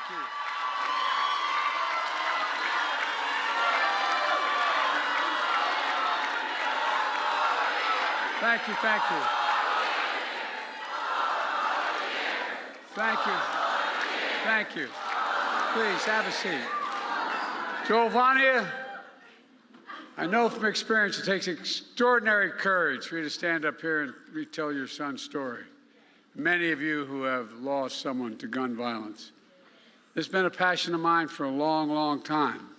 you. Thank you, thank you. Thank you. Thank you. Please, have a seat. Giovanni, I know from experience it takes extraordinary courage for you to stand up here and retell your son's story. Many of you who have lost someone to gun violence. It's been a passion of mine for a long, long time.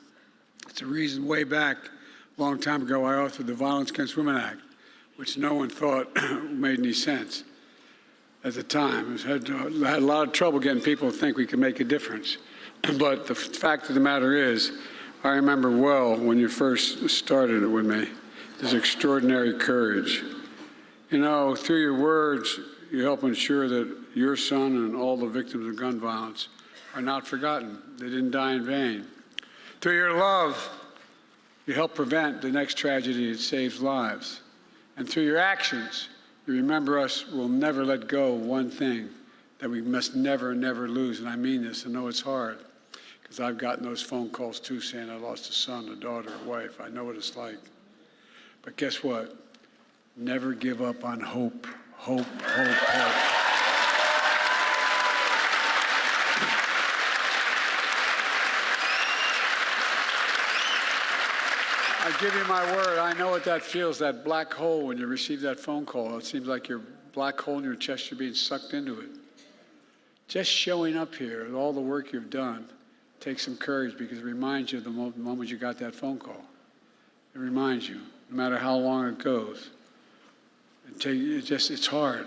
It's a reason way back, a long time ago, I authored the Violence Against Women Act, which no one thought made any sense at the time. I had a lot of trouble getting people to think we could make a difference. But the fact of the matter is, I remember well when you first started it with me, this extraordinary courage. You know, through your words, you help ensure that your son and all the victims of gun violence are not forgotten. They didn't die in vain. Through your love, you help prevent the next tragedy that saves lives. And through your actions, you remember us will never let go of one thing that we must never, never lose. And I mean this. I know it's hard, because I've gotten those phone calls too saying I lost a son, a daughter, a wife. I know what it's like. But guess what? Never give up on hope. Hope, hope, hope. I give you my word, I know what that feels, that black hole when you receive that phone call. It seems like your black hole in your chest, you're being sucked into it. Just showing up here with all the work you've done takes some courage, because it reminds you of the moment you got that phone call. It reminds you, no matter how long it goes. It's hard,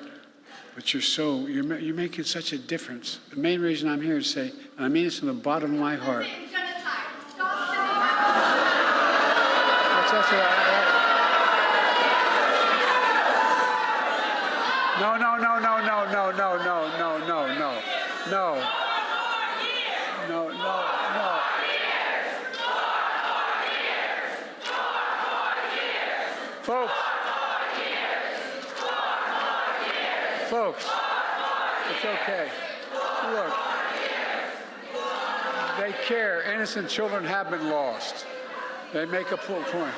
but you're making such a difference. The main reason I'm here is to say, and I mean this from the bottom of my heart. No, no, no, no, no, no, no, no, no, no, no, no. No, no, no. Folks, it's okay. Look, they care. Innocent children have been lost. They make a full point.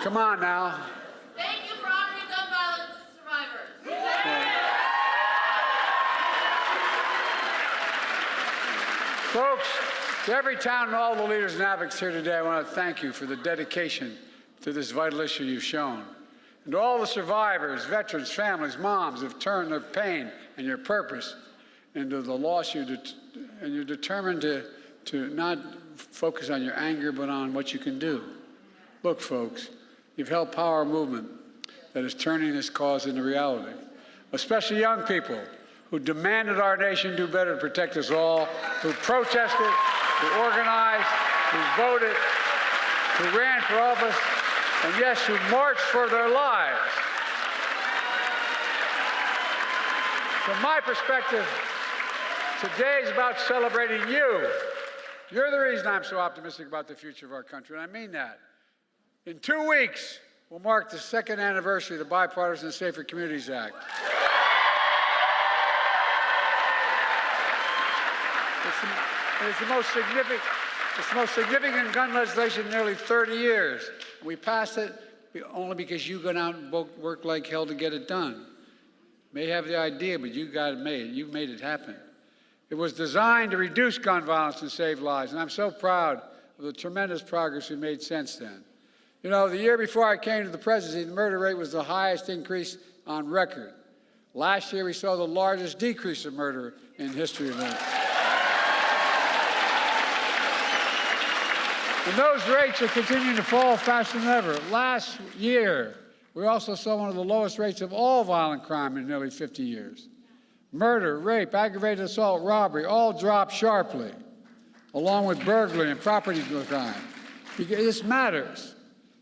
Come on now. Thank you for honoring gun violence survivors. Yeah. Folks, to every town and all the leaders and advocates here today, I want to thank you for the dedication to this vital issue you've shown. And to all the survivors, veterans, families, moms who've turned their pain and your purpose into the loss and you're determined to not focus on your anger, but on what you can do. Look, folks, you've helped power a movement that is turning this cause into reality, especially young people who demanded our nation do better to protect us all, who protested, who organized, who voted, who ran for office, and yes, who marched for their lives. From my perspective, today is about celebrating you. You're the reason I'm so optimistic about the future of our country, and I mean that. In 2 weeks, we'll mark the 2nd anniversary of the Bipartisan Safer Communities Act. It's the most significant gun legislation in nearly 30 years. We passed it only because you went out and worked like hell to get it done. May have the idea, but you got it made. You made it happen. It was designed to reduce gun violence and save lives, and I'm so proud of the tremendous progress we made since then. You know, the year before I came to the presidency, the murder rate was the highest increase on record. Last year, we saw the largest decrease of murder in history of it. And those rates are continuing to fall faster than ever. Last year, we also saw one of the lowest rates of all violent crime in nearly 50 years. Murder, rape, aggravated assault, robbery, all dropped sharply, along with burglary and property crime. This matters.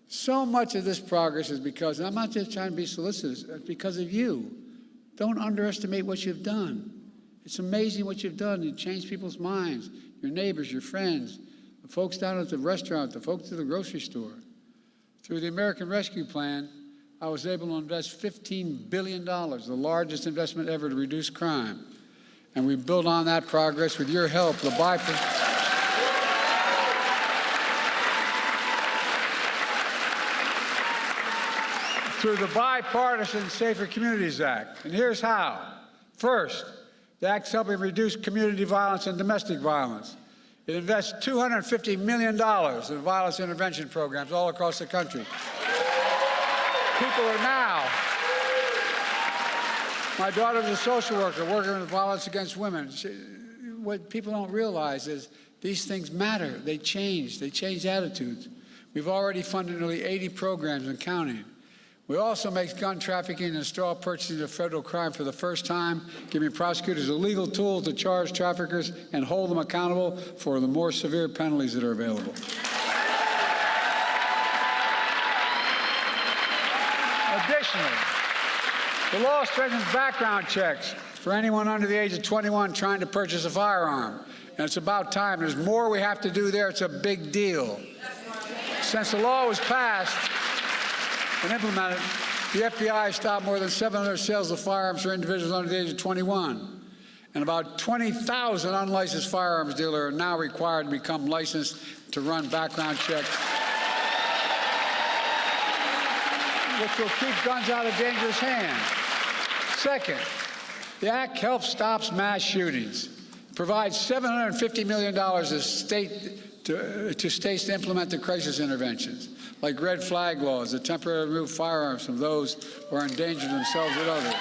So much of this progress is because, and I'm not just trying to be solicitous, it's because of you. Don't underestimate what you've done. It's amazing what you've done. You've changed people's minds, your neighbors, your friends, the folks down at the restaurant, the folks at the grocery store. Through the American Rescue Plan, I was able to invest $15 billion, the largest investment ever to reduce crime. And we build on that progress with your help. Through the Bipartisan Safer Communities Act. And here's how. First, the Act's helping reduce community violence and domestic violence. It invests $250 million in violence intervention programs all across the country. People are now. My daughter's a social worker working with violence against women. What people don't realize is these things matter. They change attitudes. We've already funded nearly 80 programs and counting. We also make gun trafficking and straw purchasing a federal crime for the first time, giving prosecutors a legal tool to charge traffickers and hold them accountable for the more severe penalties that are available. Additionally, the law strengthens background checks for anyone under the age of 21 trying to purchase a firearm. And it's about time. There's more we have to do there. It's a big deal. Since the law was passed and implemented, the FBI stopped more than 700 sales of firearms for individuals under the age of 21. And about 20,000 unlicensed firearms dealers are now required to become licensed to run background checks, which will keep guns out of dangerous hands. Second, the Act helps stop mass shootings, provides $750 million to states to implement the crisis interventions, like red flag laws that temporarily remove firearms from those who are endangering themselves or others.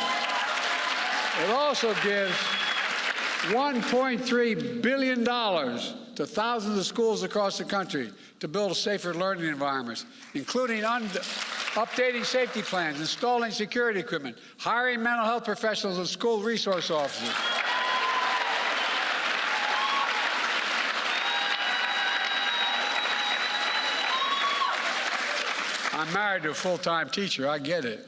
It also gives $1.3 billion to thousands of schools across the country to build safer learning environments, including updating safety plans, installing security equipment, hiring mental health professionals and school resource officers. I'm married to a full-time teacher, I get it.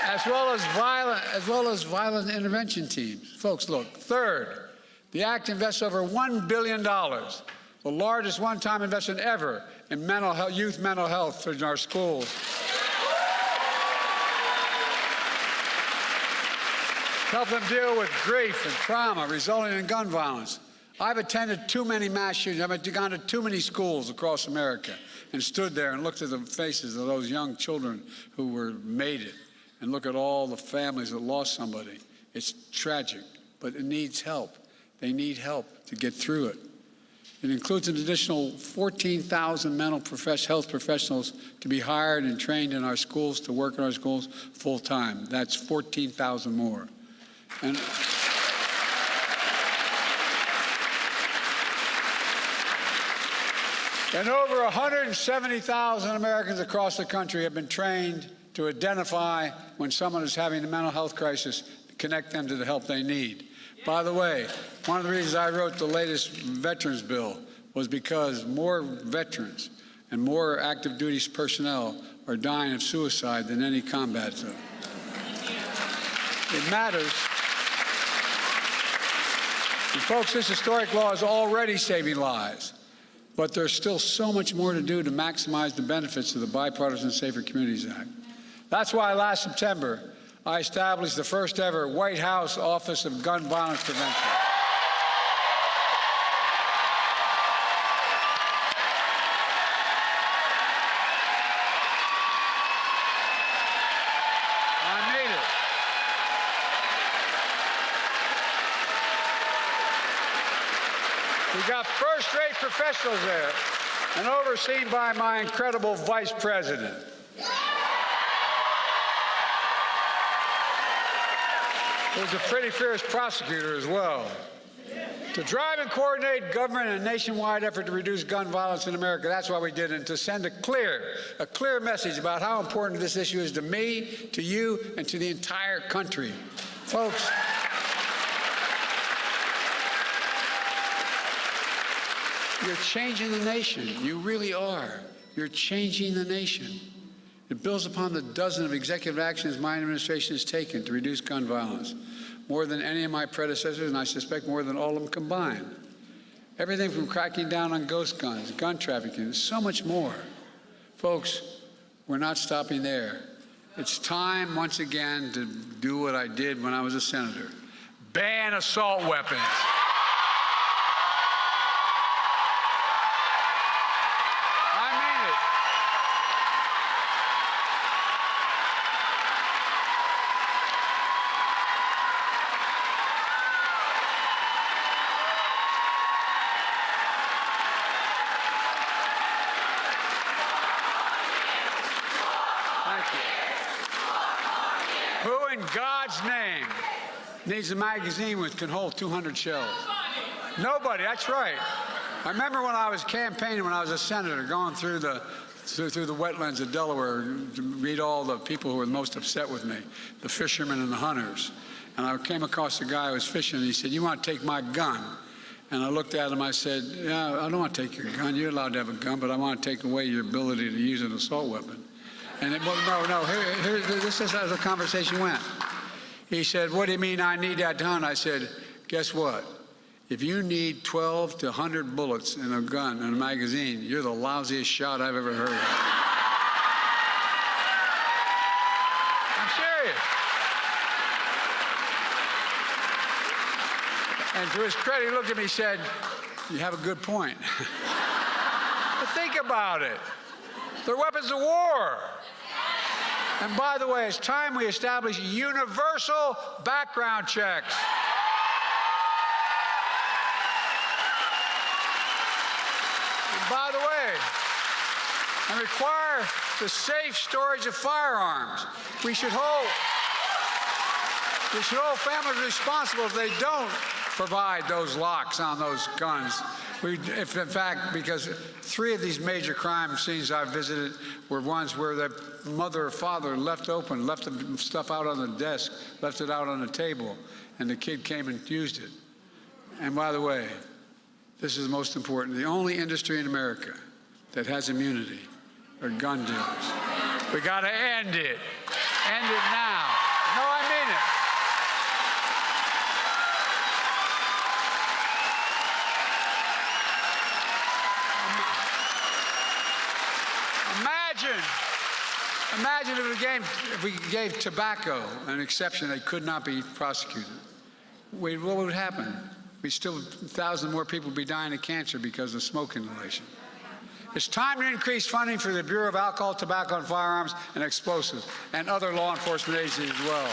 As well as violent intervention teams. Folks, look, third, the Act invests over $1 billion, the largest one-time investment ever in youth mental health in our schools. Help them deal with grief and trauma resulting in gun violence. I've attended too many mass shootings. I've gone to too many schools across America and stood there and looked at the faces of those young children who made it, and look at all the families that lost somebody. It's tragic, but it needs help. They need help to get through it. It includes an additional 14,000 mental health professionals to be hired and trained in our schools, to work in our schools full-time. That's 14,000 more. And over 170,000 Americans across the country have been trained to identify when someone is having a mental health crisis, connect them to the help they need. By the way, one of the reasons I wrote the latest veterans bill was because more veterans and more active duty personnel are dying of suicide than any combat zone. It matters. And folks, this historic law is already saving lives. But there's still so much more to do to maximize the benefits of the Bipartisan Safer Communities Act. That's why last September, I established the first ever White House Office of Gun Violence Prevention. I made it. We got first-rate professionals there and overseen by my incredible vice president. Who's a pretty fierce prosecutor as well. To drive and coordinate government in a nationwide effort to reduce gun violence in America, that's why we did it, and to send a clear message about how important this issue is to me, to you, and to the entire country. Folks, you're changing the nation. You really are. You're changing the nation. It builds upon the dozen of executive actions my administration has taken to reduce gun violence, more than any of my predecessors, and I suspect more than all of them combined. Everything from cracking down on ghost guns, gun trafficking, so much more. Folks, we're not stopping there. It's time once again to do what I did when I was a senator. Ban assault weapons. I mean it. Thank you. Who in God's name needs a magazine which can hold 200 shells? Nobody, that's right. I remember when I was campaigning, when I was a senator, going through the wetlands of Delaware to meet all the people who were most upset with me, the fishermen and the hunters. And I came across a guy who was fishing, and he said, "You want to take my gun?" And I looked at him, I said, "Yeah, I don't want to take your gun. You're allowed to have a gun, but I want to take away your ability to use an assault weapon." And this is how the conversation went. He said, "What do you mean I need that gun?" I said, "Guess what? If you need 12 to 100 bullets in a gun, in a magazine, you're the lousiest shot I've ever heard of." I'm serious. And to his credit, he looked at me and said, "You have a good point." But think about it. They're weapons of war. And by the way, it's time we establish universal background checks. And by the way, and require the safe storage of firearms. We should hold families responsible if they don't provide those locks on those guns. If in fact, because 3 of these major crime scenes I've visited were ones where the mother or father left the stuff out on the desk, left it out on the table, and the kid came and used it. And by the way, this is the most important. The only industry in America that has immunity are gun dealers. We got to end it. End it now. No, I mean it. Imagine if we gave tobacco an exception that could not be prosecuted. What would happen? Still 1,000 more people would be dying of cancer because of smoke inhalation. It's time to increase funding for the Bureau of Alcohol, Tobacco, and Firearms and Explosives and other law enforcement agencies as well,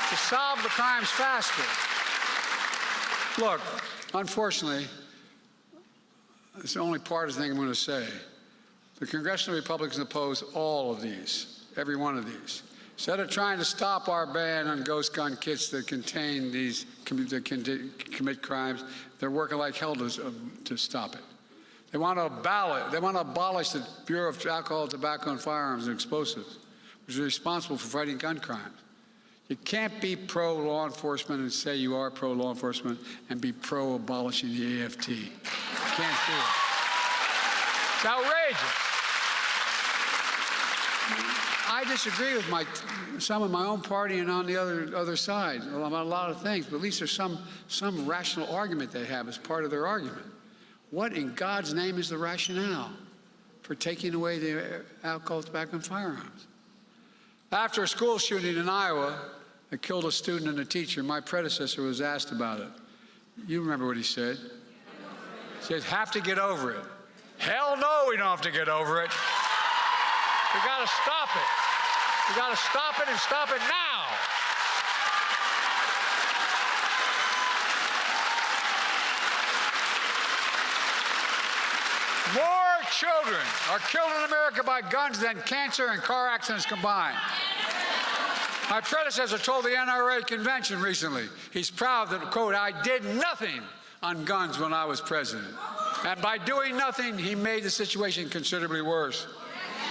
to solve the crimes faster. Look, unfortunately, it's the only partisan thing I'm going to say. The congressional Republicans oppose all of these, every one of these. Instead of trying to stop our ban on ghost gun kits that contain these, that commit crimes, they're working like hell to stop it. They want to abolish the Bureau of Alcohol, Tobacco, and Firearms and Explosives, which is responsible for fighting gun crimes. You can't be pro-law enforcement and say you are pro-law enforcement and be pro-abolishing the AFT. You can't do it. It's outrageous. I disagree with some of my own party and on the other side about a lot of things, but at least there's some rational argument they have as part of their argument. What in God's name is the rationale for taking away the alcohol, tobacco, and firearms? After a school shooting in Iowa that killed a student and a teacher, my predecessor was asked about it. You remember what he said? He said, "Have to get over it." Hell no, we don't have to get over it. We got to stop it. We got to stop it and stop it now. More children are killed in America by guns than cancer and car accidents combined. My predecessor told the NRA convention recently, he's proud that, quote, "I did nothing on guns when I was president. And by doing nothing, he made the situation considerably worse."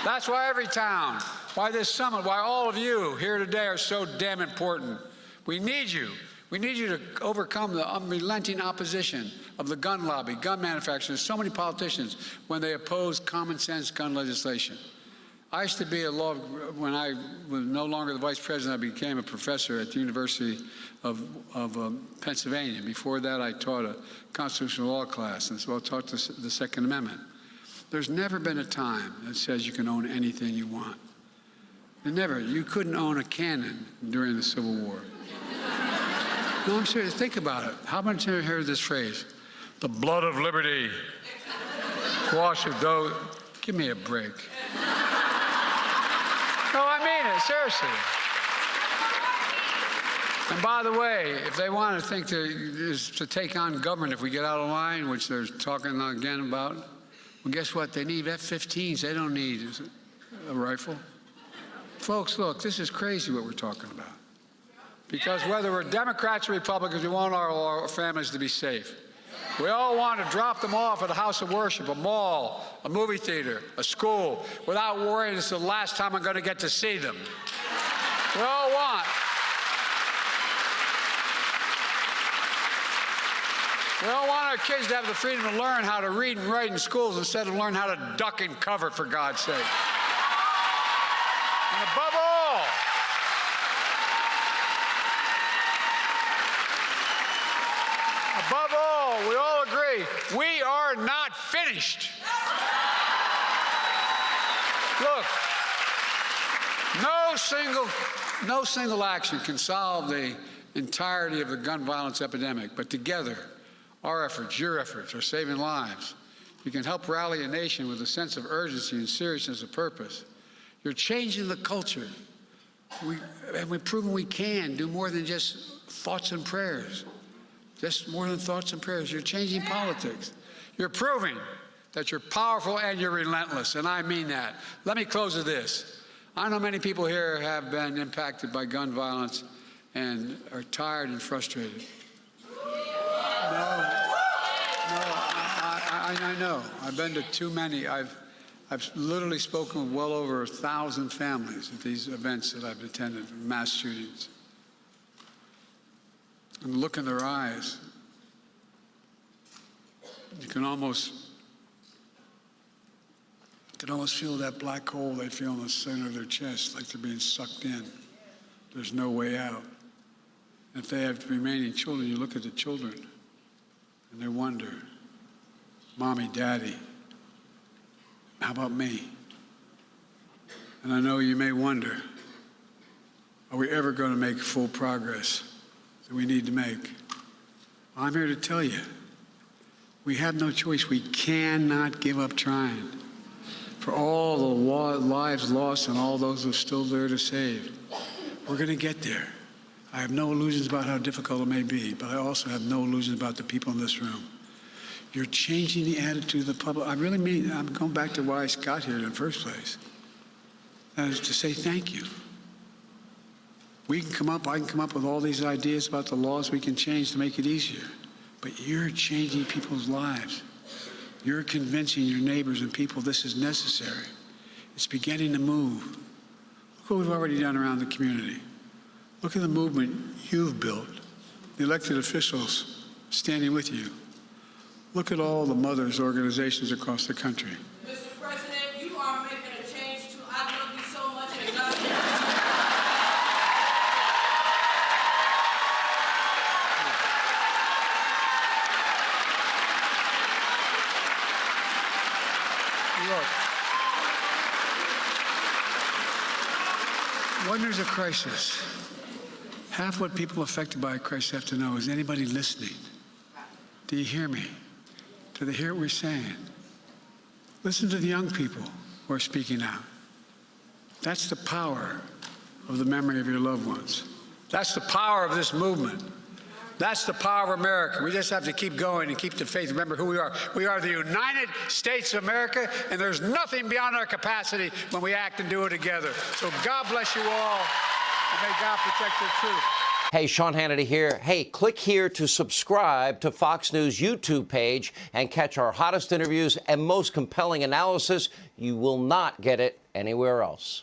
That's why every town, why this summit, why all of you here today are so damn important. We need you. We need you to overcome the unrelenting opposition of the gun lobby, gun manufacturers, so many politicians when they oppose common sense gun legislation. I used to be when I was no longer the vice president, I became a professor at the University of Pennsylvania. Before that, I taught a constitutional law class, and so I taught the Second Amendment. There's never been a time that says you can own anything you want. You couldn't own a cannon during the Civil War. No, I'm serious. Think about it. How much have you heard this phrase? The blood of liberty. Wash of those. Give me a break. No, I mean it, seriously. And by the way, if they want to think to take on government if we get out of line, which they're talking again about, well, guess what? They need F-15s. They don't need a rifle. Folks, look, this is crazy what we're talking about. Because whether we're Democrats or Republicans, we want our families to be safe. We all want to drop them off at a house of worship, a mall, a movie theater, a school, without worrying it's the last time I'm going to get to see them. We all want. We all want our kids to have the freedom to learn how to read and write in schools instead of learn how to duck and cover, for God's sake. And above all, we all agree, we are not finished. Look, no single action can solve the entirety of the gun violence epidemic, but together, our efforts, your efforts, are saving lives. You can help rally a nation with a sense of urgency and seriousness of purpose. You're changing the culture. And we've proven we can do more than just thoughts and prayers. Just more than thoughts and prayers. You're changing politics. You're proving that you're powerful and you're relentless, and I mean that. Let me close with this. I know many people here have been impacted by gun violence and are tired and frustrated. I know. I've been to too many. I've literally spoken with well over 1,000 families at these events that I've attended, mass shootings. And look in their eyes. You can almost feel that black hole they feel in the center of their chest, like they're being sucked in. There's no way out. If they have remaining children, you look at the children and they wonder, Mommy, Daddy, how about me? And I know you may wonder, are we ever going to make full progress that we need to make? I'm here to tell you, we have no choice. We cannot give up trying. For all the lives lost and all those who are still there to save, we're going to get there. I have no illusions about how difficult it may be, but I also have no illusions about the people in this room. You're changing the attitude of the public. I really mean, I'm going back to why I got here in the first place. That is to say thank you. I can come up with all these ideas about the laws we can change to make it easier. But you're changing people's lives. You're convincing your neighbors and people this is necessary. It's beginning to move. Look what we've already done around the community. Look at the movement you've built, the elected officials standing with you. Look at all the mothers' organizations across the country. Mr. President, you are making a change too. I love you so much and God bless you. Look, when there's a crisis, half what people affected by a crisis have to know is anybody listening? Do you hear me? Do they hear what we're saying? Listen to the young people who are speaking out. That's the power of the memory of your loved ones. That's the power of this movement. That's the power of America. We just have to keep going and keep the faith. Remember who we are. We are the United States of America, and there's nothing beyond our capacity when we act and do it together. So God bless you all, and may God protect the truth. Hey, Sean Hannity here. Hey, click here to subscribe to Fox News YouTube page and catch our hottest interviews and most compelling analysis. You will not get it anywhere else.